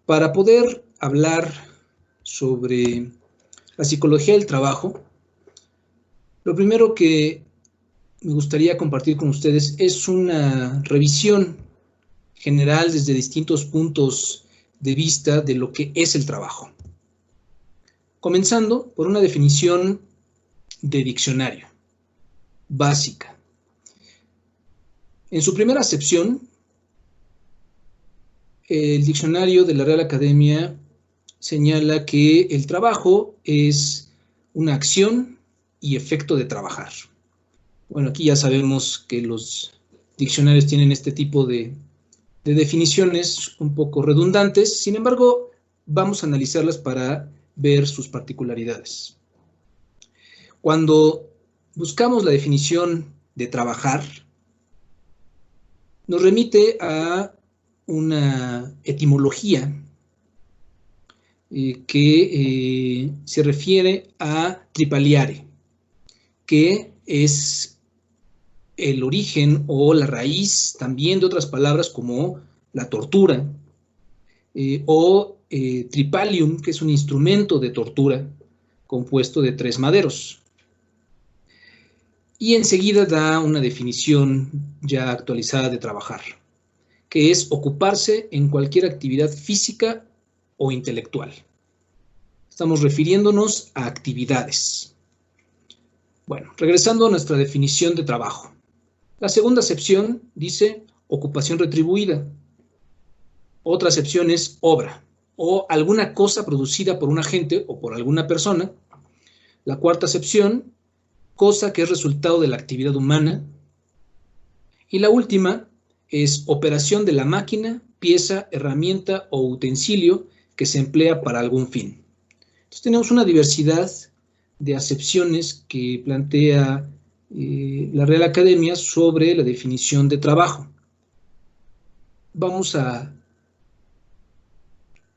Para poder hablar sobre la psicología del trabajo, lo primero que me gustaría compartir con ustedes es una revisión general desde distintos puntos de vista de lo que es el trabajo. Comenzando por una definición de diccionario, básica. En su primera acepción, el diccionario de la Real Academia señala que el trabajo es una acción y efecto de trabajar. Bueno, aquí ya sabemos que los diccionarios tienen este tipo de definiciones un poco redundantes, sin embargo, vamos a analizarlas para ver sus particularidades. Cuando buscamos la definición de trabajar, nos remite a una etimología que se refiere a tripaliare, que es el origen o la raíz también de otras palabras como la tortura, o tripalium, que es un instrumento de tortura compuesto de 3 maderos. Y enseguida da una definición ya actualizada de trabajar, que es ocuparse en cualquier actividad física o intelectual. Estamos refiriéndonos a actividades. Bueno, regresando a nuestra definición de trabajo. La segunda acepción dice ocupación retribuida. Otra acepción es obra o alguna cosa producida por un agente o por alguna persona. La cuarta acepción, cosa que es resultado de la actividad humana. Y la última es operación de la máquina, pieza, herramienta o utensilio que se emplea para algún fin. Entonces tenemos una diversidad de acepciones que plantea la Real Academia sobre la definición de trabajo. Vamos a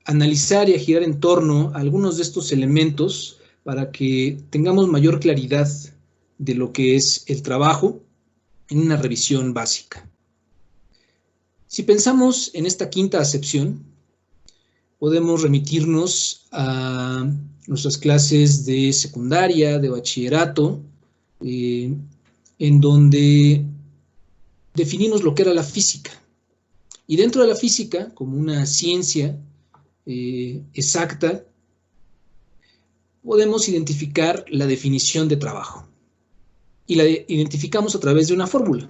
analizar y a girar en torno a algunos de estos elementos para que tengamos mayor claridad de lo que es el trabajo en una revisión básica. Si pensamos en esta quinta acepción, podemos remitirnos a nuestras clases de secundaria, de bachillerato, en donde definimos lo que era la física. Y dentro de la física, como una ciencia exacta, podemos identificar la definición de trabajo. Y la identificamos a través de una fórmula.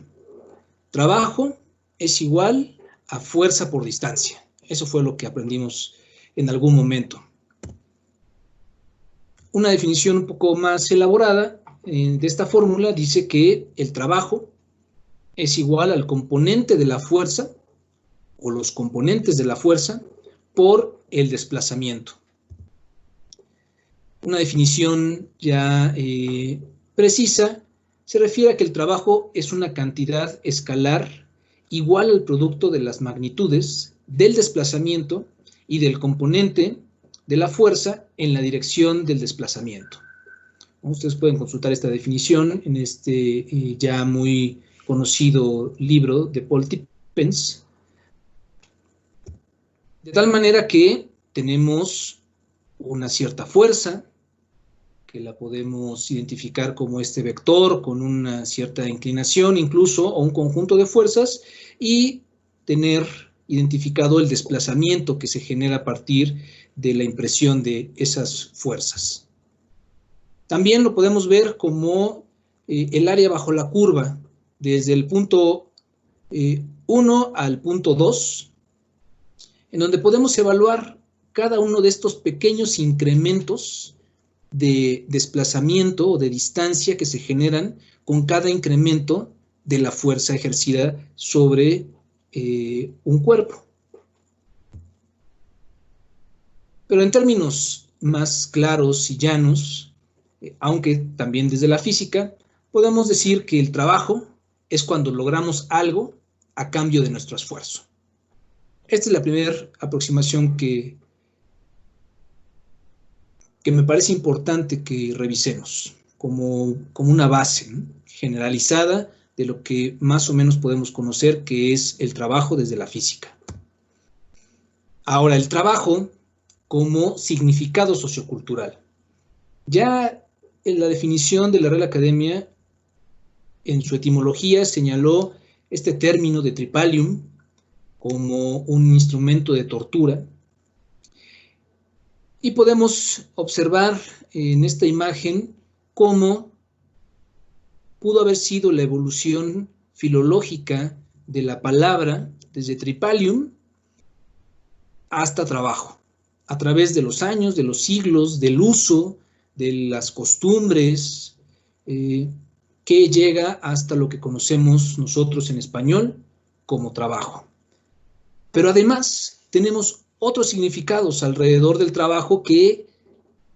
Trabajo es igual a fuerza por distancia. Eso fue lo que aprendimos en algún momento. Una definición un poco más elaborada de esta fórmula dice que el trabajo es igual al componente de la fuerza o los componentes de la fuerza por el desplazamiento. Una definición ya precisa se refiere a que el trabajo es una cantidad escalar igual al producto de las magnitudes del desplazamiento y del componente de la fuerza en la dirección del desplazamiento. Ustedes pueden consultar esta definición en este ya muy conocido libro de Paul Tippens, de tal manera que tenemos una cierta fuerza, que la podemos identificar como este vector con una cierta inclinación incluso, o un conjunto de fuerzas, y tener identificado el desplazamiento que se genera a partir de la impresión de esas fuerzas. También lo podemos ver como el área bajo la curva, desde el punto 1 al punto 2, en donde podemos evaluar cada uno de estos pequeños incrementos de desplazamiento o de distancia que se generan con cada incremento de la fuerza ejercida sobre un cuerpo. Pero en términos más claros y llanos, aunque también desde la física, podemos decir que el trabajo es cuando logramos algo a cambio de nuestro esfuerzo. Esta es la primera aproximación que me parece importante que revisemos como una base, ¿no?, generalizada de lo que más o menos podemos conocer que es el trabajo desde la física. Ahora, el trabajo como significado sociocultural. Ya en la definición de la Real Academia, en su etimología, señaló este término de tripalium como un instrumento de tortura. Y podemos observar en esta imagen cómo pudo haber sido la evolución filológica de la palabra desde tripalium hasta trabajo, a través de los años, de los siglos, del uso, de las costumbres, que llega hasta lo que conocemos nosotros en español como trabajo. Pero además tenemos otros significados alrededor del trabajo que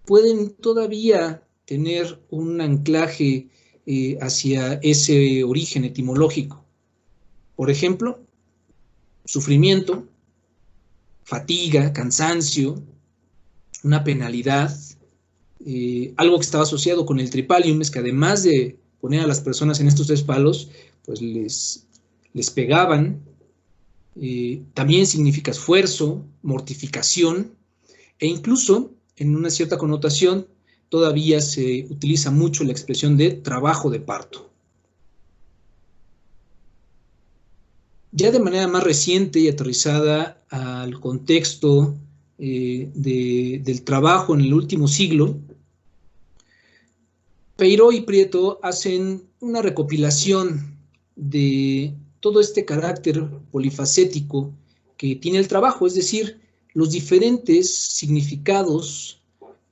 pueden todavía tener un anclaje hacia ese origen etimológico. Por ejemplo, sufrimiento, fatiga, cansancio, una penalidad. Algo que estaba asociado con el tripalium es que además de poner a las personas en estos 3 palos, pues les pegaban. También significa esfuerzo, mortificación, e incluso en una cierta connotación todavía se utiliza mucho la expresión de trabajo de parto. Ya de manera más reciente y aterrizada al contexto del trabajo en el último siglo, Peiró y Prieto hacen una recopilación de todo este carácter polifacético que tiene el trabajo, es decir, los diferentes significados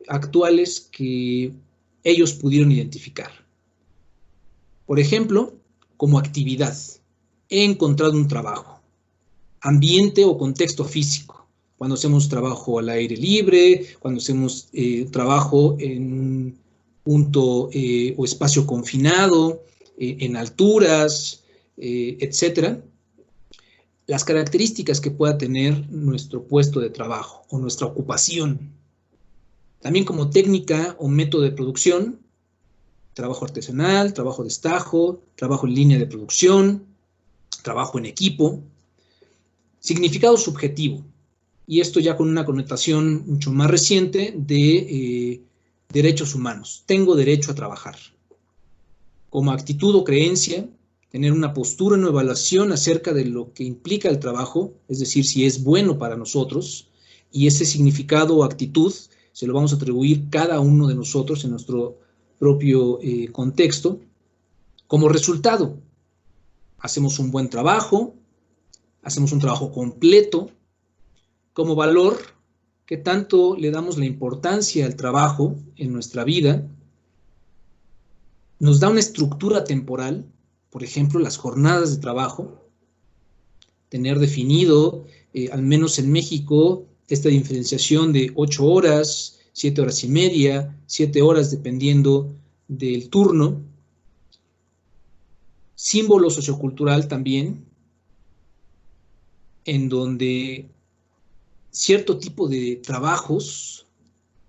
actuales que ellos pudieron identificar. Por ejemplo, como actividad, he encontrado un trabajo. Ambiente o contexto físico, cuando hacemos trabajo al aire libre, cuando hacemos trabajo en un punto o espacio confinado, en alturas, etcétera. Las características que pueda tener nuestro puesto de trabajo o nuestra ocupación. También como técnica o método de producción, trabajo artesanal, trabajo de estajo, trabajo en línea de producción, trabajo en equipo. Significado subjetivo, y esto ya con una connotación mucho más reciente de derechos humanos. Tengo derecho a trabajar. Como actitud o creencia, tener una postura, una evaluación acerca de lo que implica el trabajo, es decir, si es bueno para nosotros, y ese significado o actitud se lo vamos a atribuir cada uno de nosotros en nuestro propio contexto. Como resultado, hacemos un buen trabajo, hacemos un trabajo completo. Como valor, ¿qué tanto le damos la importancia al trabajo en nuestra vida? Nos da una estructura temporal, por ejemplo, las jornadas de trabajo, tener definido, al menos en México, esta diferenciación de 8 horas, 7 horas y media, 7 horas dependiendo del turno. Símbolo sociocultural también, en donde cierto tipo de trabajos,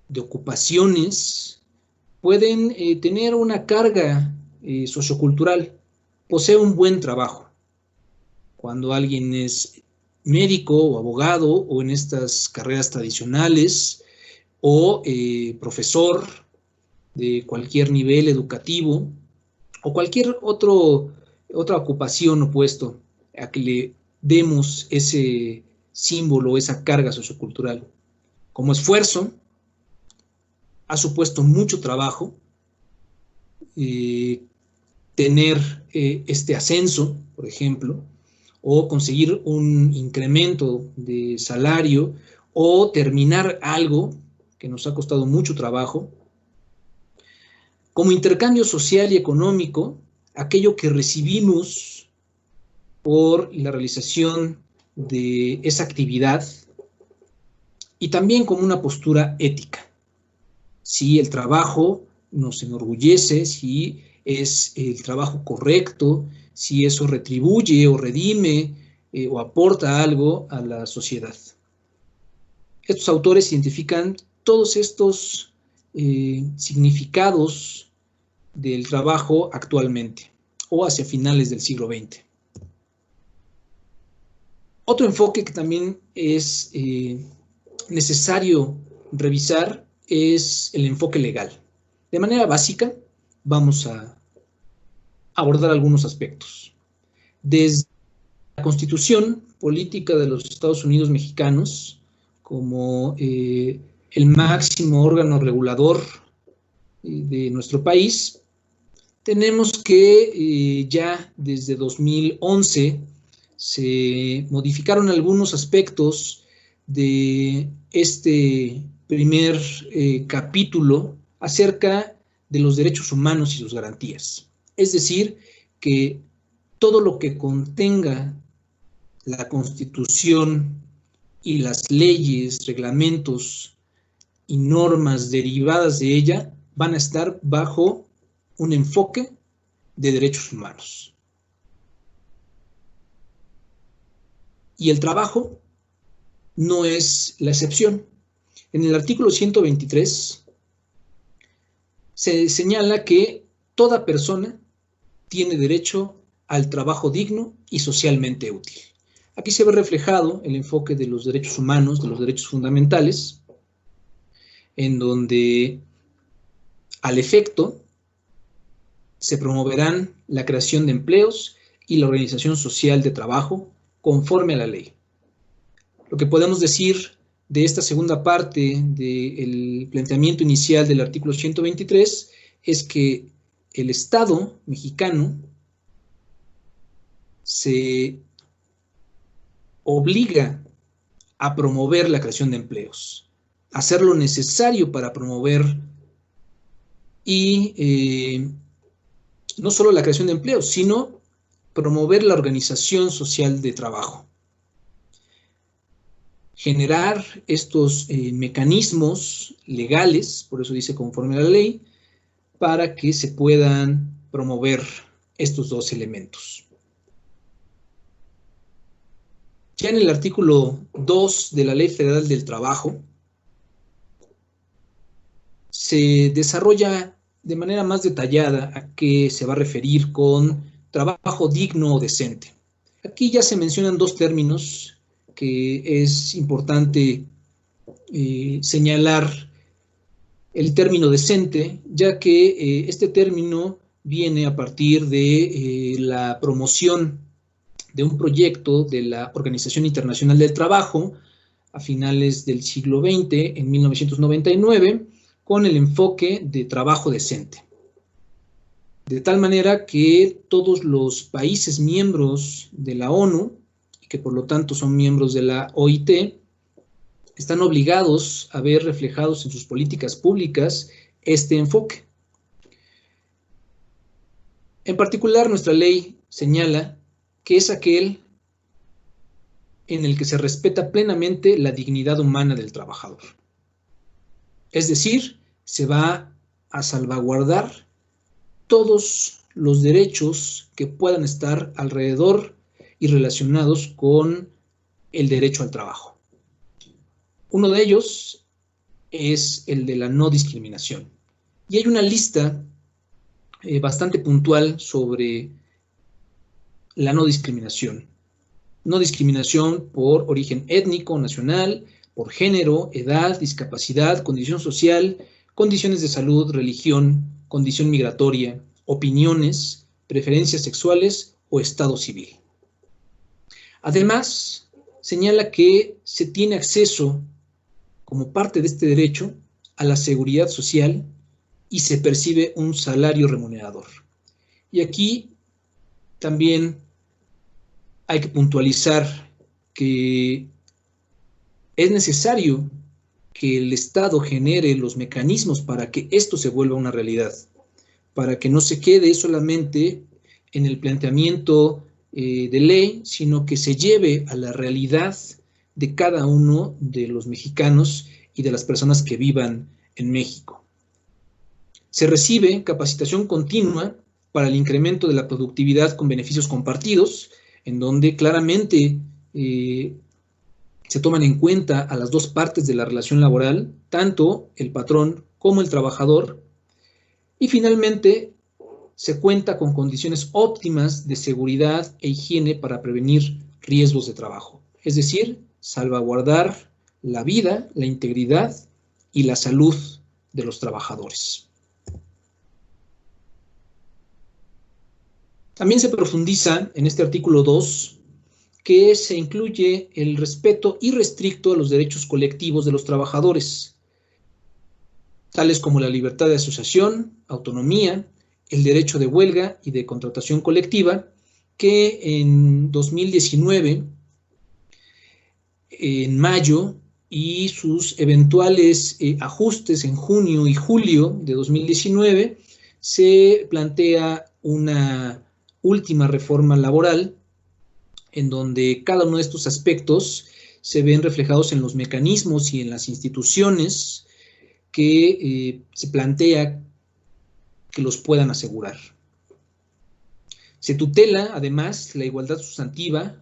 de ocupaciones, pueden tener una carga sociocultural. Posee un buen trabajo. Cuando alguien es médico o abogado o en estas carreras tradicionales o profesor de cualquier nivel educativo o cualquier otra ocupación o puesto a que le demos ese símbolo, esa carga sociocultural. Como esfuerzo, ha supuesto mucho trabajo tener este ascenso, por ejemplo, o conseguir un incremento de salario, o terminar algo que nos ha costado mucho trabajo. Como intercambio social y económico, aquello que recibimos por la realización de esa actividad, y también como una postura ética. Si el trabajo nos enorgullece, si es el trabajo correcto, si eso retribuye o redime o aporta algo a la sociedad. Estos autores identifican todos estos significados del trabajo actualmente o hacia finales del siglo XX. Otro enfoque que también es necesario revisar es el enfoque legal. De manera básica, vamos a abordar algunos aspectos. Desde la Constitución Política de los Estados Unidos Mexicanos, como el máximo órgano regulador de nuestro país, tenemos que ya desde 2011 se modificaron algunos aspectos de este primer capítulo acerca de los derechos humanos y sus garantías. Es decir, que todo lo que contenga la Constitución y las leyes, reglamentos y normas derivadas de ella van a estar bajo un enfoque de derechos humanos. Y el trabajo no es la excepción. En el artículo 123 se señala que toda persona tiene derecho al trabajo digno y socialmente útil. Aquí se ve reflejado el enfoque de los derechos humanos, de los derechos fundamentales, en donde al efecto se promoverán la creación de empleos y la organización social de trabajo conforme a la ley. Lo que podemos decir de esta segunda parte del planteamiento inicial del artículo 123 es que el Estado mexicano se obliga a promover la creación de empleos, a hacer lo necesario para promover y no solo la creación de empleos, sino promover la organización social de trabajo. Generar estos mecanismos legales, por eso dice conforme a la ley, para que se puedan promover estos dos elementos. Ya en el artículo 2 de la Ley Federal del Trabajo se desarrolla de manera más detallada a qué se va a referir con trabajo digno o decente. Aquí ya se mencionan dos términos que es importante señalar. El término decente, ya que este término viene a partir de la promoción de un proyecto de la Organización Internacional del Trabajo a finales del siglo XX, en 1999, con el enfoque de trabajo decente. De tal manera que todos los países miembros de la ONU, y que por lo tanto son miembros de la OIT, están obligados a ver reflejados en sus políticas públicas este enfoque. En particular, nuestra ley señala que es aquel en el que se respeta plenamente la dignidad humana del trabajador. Es decir, se va a salvaguardar todos los derechos que puedan estar alrededor y relacionados con el derecho al trabajo. Uno de ellos es el de la no discriminación. Y hay una lista bastante puntual sobre la no discriminación. No discriminación por origen étnico, nacional, por género, edad, discapacidad, condición social, condiciones de salud, religión, condición migratoria, opiniones, preferencias sexuales o estado civil. Además, señala que se tiene acceso como parte de este derecho a la seguridad social y se percibe un salario remunerador. Y aquí también hay que puntualizar que es necesario que el Estado genere los mecanismos para que esto se vuelva una realidad, para que no se quede solamente en el planteamiento de ley, sino que se lleve a la realidad de cada uno de los mexicanos y de las personas que vivan en México. Se recibe capacitación continua para el incremento de la productividad con beneficios compartidos, en donde claramente se toman en cuenta a las dos partes de la relación laboral, tanto el patrón como el trabajador, y finalmente se cuenta con condiciones óptimas de seguridad e higiene para prevenir riesgos de trabajo. es decir, salvaguardar la vida, la integridad y la salud de los trabajadores. También se profundiza en este artículo 2 que se incluye el respeto irrestricto a los derechos colectivos de los trabajadores, tales como la libertad de asociación, autonomía, el derecho de huelga y de contratación colectiva, que en 2019, en mayo, y sus eventuales ajustes en junio y julio de 2019, se plantea una última reforma laboral en donde cada uno de estos aspectos se ven reflejados en los mecanismos y en las instituciones que se plantea que los puedan asegurar. Se tutela, además, la igualdad sustantiva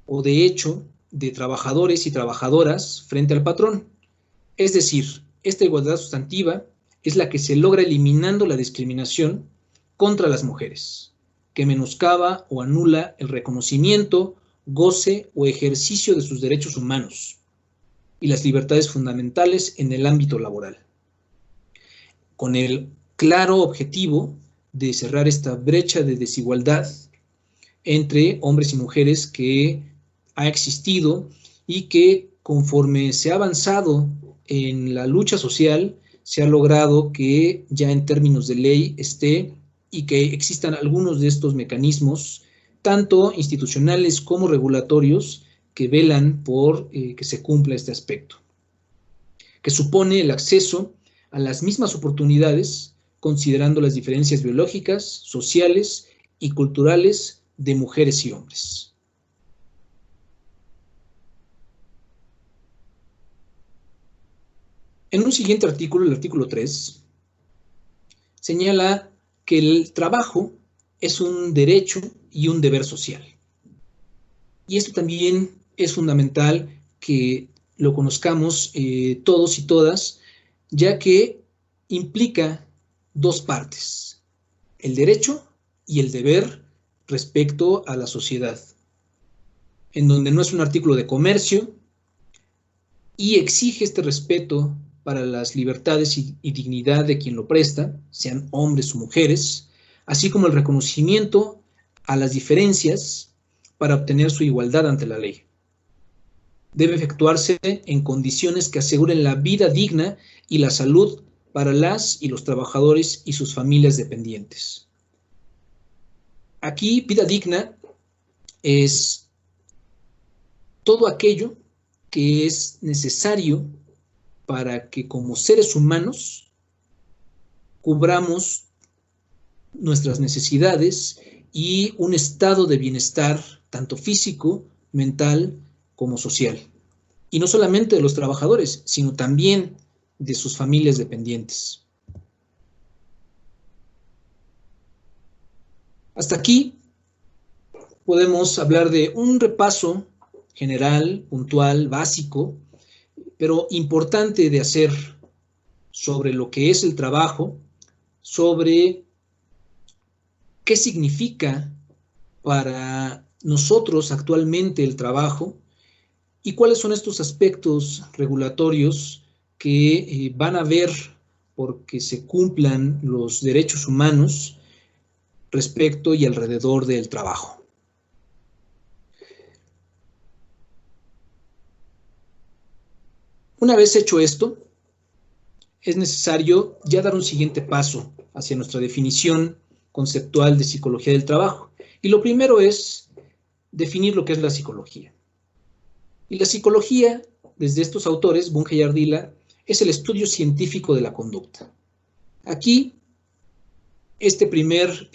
o de hecho de trabajadores y trabajadoras frente al patrón. Es decir, esta igualdad sustantiva es la que se logra eliminando la discriminación contra las mujeres, que menoscaba o anula el reconocimiento, goce o ejercicio de sus derechos humanos y las libertades fundamentales en el ámbito laboral, con el claro objetivo de cerrar esta brecha de desigualdad entre hombres y mujeres que ha existido y que conforme se ha avanzado en la lucha social, se ha logrado que ya en términos de ley esté y que existan algunos de estos mecanismos, tanto institucionales como regulatorios, que velan por que se cumpla este aspecto, que supone el acceso a las mismas oportunidades, considerando las diferencias biológicas, sociales y culturales de mujeres y hombres. En un siguiente artículo, el artículo 3, señala que el trabajo es un derecho y un deber social. Y esto también es fundamental que lo conozcamos todos y todas, ya que implica dos partes, el derecho y el deber respecto a la sociedad, en donde no es un artículo de comercio y exige este respeto para las libertades y dignidad de quien lo presta, sean hombres o mujeres, así como el reconocimiento a las diferencias para obtener su igualdad ante la ley. Debe efectuarse en condiciones que aseguren la vida digna y la salud para las y los trabajadores y sus familias dependientes. Aquí, vida digna es todo aquello que es necesario para que como seres humanos cubramos nuestras necesidades y un estado de bienestar tanto físico, mental como social. Y no solamente de los trabajadores, sino también de sus familias dependientes. Hasta aquí podemos hablar de un repaso general, puntual, básico, pero importante de hacer sobre lo que es el trabajo, sobre qué significa para nosotros actualmente el trabajo y cuáles son estos aspectos regulatorios que van a ver porque se cumplan los derechos humanos respecto y alrededor del trabajo. Una vez hecho esto, es necesario ya dar un siguiente paso hacia nuestra definición conceptual de psicología del trabajo. Y lo primero es definir lo que es la psicología. Y la psicología, desde estos autores, Bunge y Ardila, es el estudio científico de la conducta. Aquí, este primer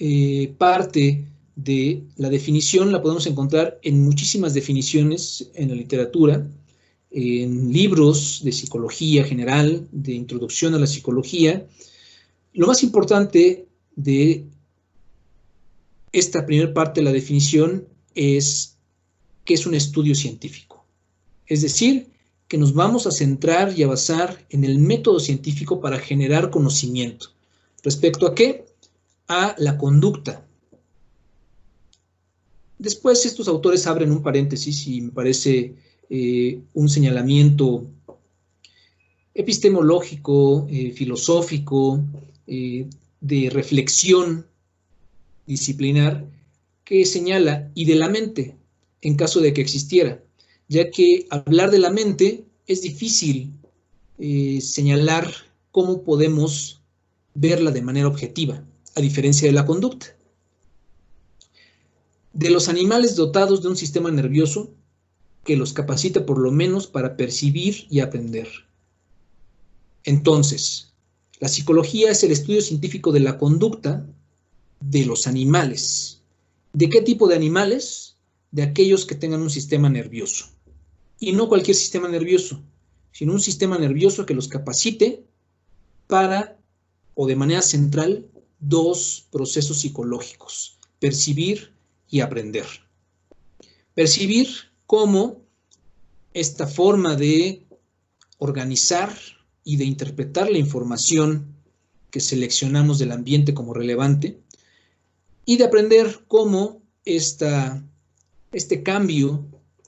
parte de la definición la podemos encontrar en muchísimas definiciones en la literatura, en libros de psicología general, de introducción a la psicología. Lo más importante de esta primera parte de la definición es que es un estudio científico. Es decir, que nos vamos a centrar y a basar en el método científico para generar conocimiento. ¿Respecto a qué? A la conducta Después estos autores abren un paréntesis y me parece un señalamiento epistemológico, filosófico, de reflexión disciplinar, que señala, y de la mente, en caso de que existiera, ya que hablar de la mente es difícil señalar cómo podemos verla de manera objetiva, a diferencia de la conducta. De los animales dotados de un sistema nervioso que los capacita por lo menos para percibir y aprender. Entonces, la psicología es el estudio científico de la conducta de los animales. ¿De qué tipo de animales? De aquellos que tengan un sistema nervioso. Y no cualquier sistema nervioso, sino un sistema nervioso que los capacite para, o de manera central, dos procesos psicológicos: percibir y aprender. Percibir como esta forma de organizar y de interpretar la información que seleccionamos del ambiente como relevante, y de aprender cómo este cambio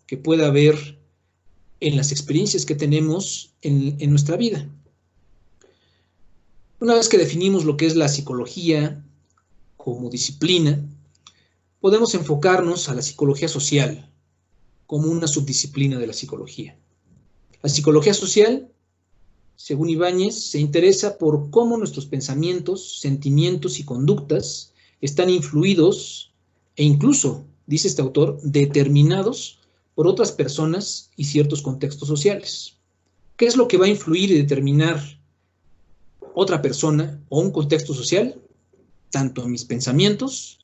que pueda haber en las experiencias que tenemos en nuestra vida. Una vez que definimos lo que es la psicología como disciplina, podemos enfocarnos a la psicología social como una subdisciplina de la psicología. La psicología social, según Ibáñez, se interesa por cómo nuestros pensamientos, sentimientos y conductas están influidos e incluso, dice este autor, determinados por otras personas y ciertos contextos sociales. ¿Qué es lo que va a influir y determinar otra persona o un contexto social? Tanto mis pensamientos,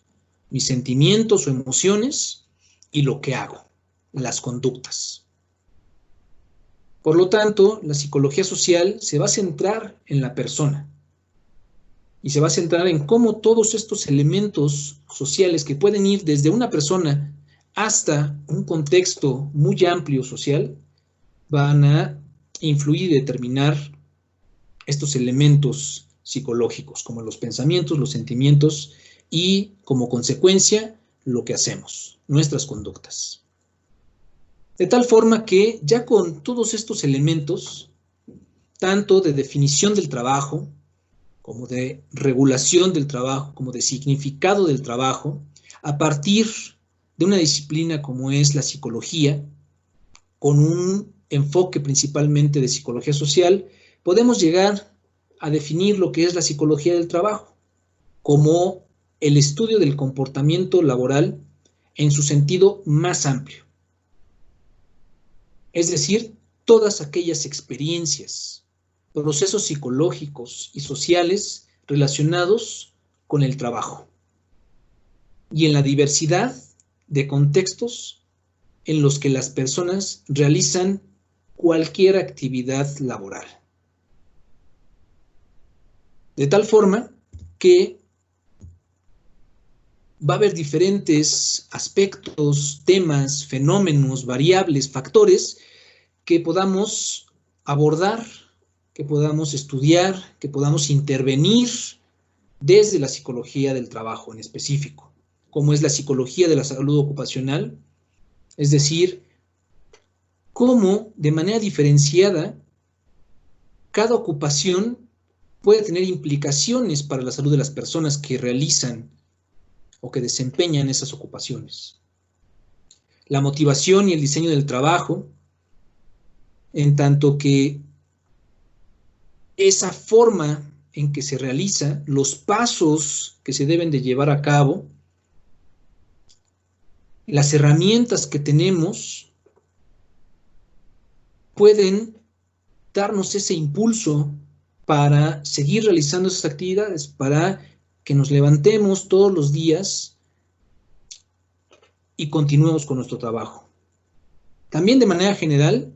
mis sentimientos o emociones y lo que hago, las conductas. Por lo tanto, la psicología social se va a centrar en la persona y se va a centrar en cómo todos estos elementos sociales que pueden ir desde una persona hasta un contexto muy amplio social van a influir y determinar estos elementos psicológicos, como los pensamientos, los sentimientos y, como consecuencia, lo que hacemos, nuestras conductas. De tal forma que ya con todos estos elementos, tanto de definición del trabajo, como de regulación del trabajo, como de significado del trabajo, a partir de una disciplina como es la psicología, con un enfoque principalmente de psicología social, podemos llegar a definir lo que es la psicología del trabajo, como el estudio del comportamiento laboral en su sentido más amplio. Es decir, todas aquellas experiencias, procesos psicológicos y sociales relacionados con el trabajo y en la diversidad de contextos en los que las personas realizan cualquier actividad laboral. De tal forma que va a haber diferentes aspectos, temas, fenómenos, variables, factores que podamos abordar, que podamos estudiar, que podamos intervenir desde la psicología del trabajo en específico, como es la psicología de la salud ocupacional, es decir, cómo de manera diferenciada cada ocupación puede tener implicaciones para la salud de las personas que realizan o que desempeñan esas ocupaciones. La motivación y el diseño del trabajo, en tanto que esa forma en que se realiza, los pasos que se deben de llevar a cabo, las herramientas que tenemos pueden darnos ese impulso para seguir realizando esas actividades, para que nos levantemos todos los días y continuemos con nuestro trabajo. También de manera general,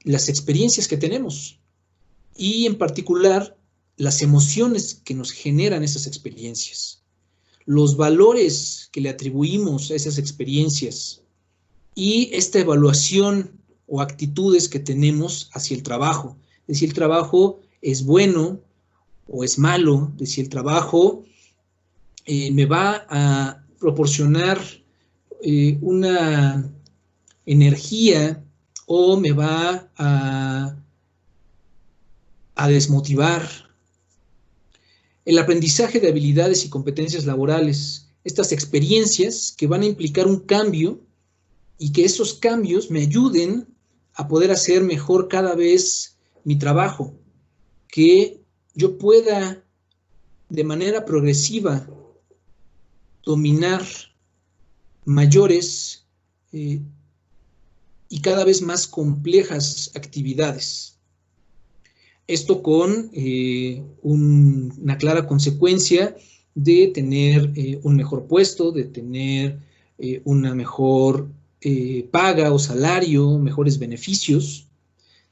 las experiencias que tenemos y en particular las emociones que nos generan esas experiencias, los valores que le atribuimos a esas experiencias y esta evaluación o actitudes que tenemos hacia el trabajo, de si el trabajo es bueno o es malo, de si el trabajo me va a proporcionar una energía o me va a desmotivar. El aprendizaje de habilidades y competencias laborales, estas experiencias que van a implicar un cambio y que esos cambios me ayuden a poder hacer mejor cada vez mi trabajo, que yo pueda de manera progresiva dominar mayores y cada vez más complejas actividades. Esto con una clara consecuencia de tener un mejor puesto, de tener una mejor paga o salario, mejores beneficios.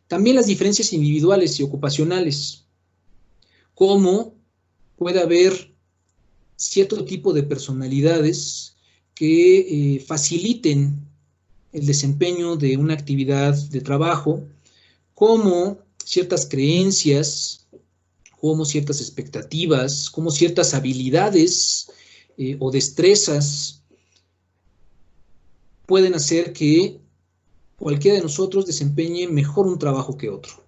También las diferencias individuales y ocupacionales, cómo puede haber cierto tipo de personalidades que faciliten el desempeño de una actividad de trabajo, como ciertas creencias, como ciertas expectativas, como ciertas habilidades o destrezas pueden hacer que cualquiera de nosotros desempeñe mejor un trabajo que otro.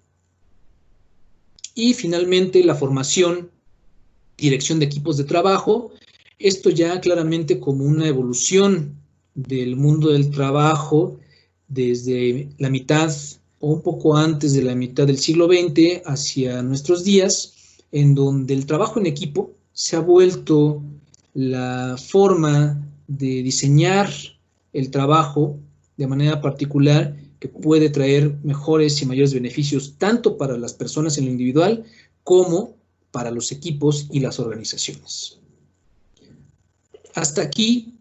Y finalmente la formación, dirección de equipos de trabajo, esto ya claramente como una evolución del mundo del trabajo desde la mitad o un poco antes de la mitad del siglo XX hacia nuestros días, en donde el trabajo en equipo se ha vuelto la forma de diseñar el trabajo de manera particular que puede traer mejores y mayores beneficios tanto para las personas en lo individual como para los equipos y las organizaciones. Hasta aquí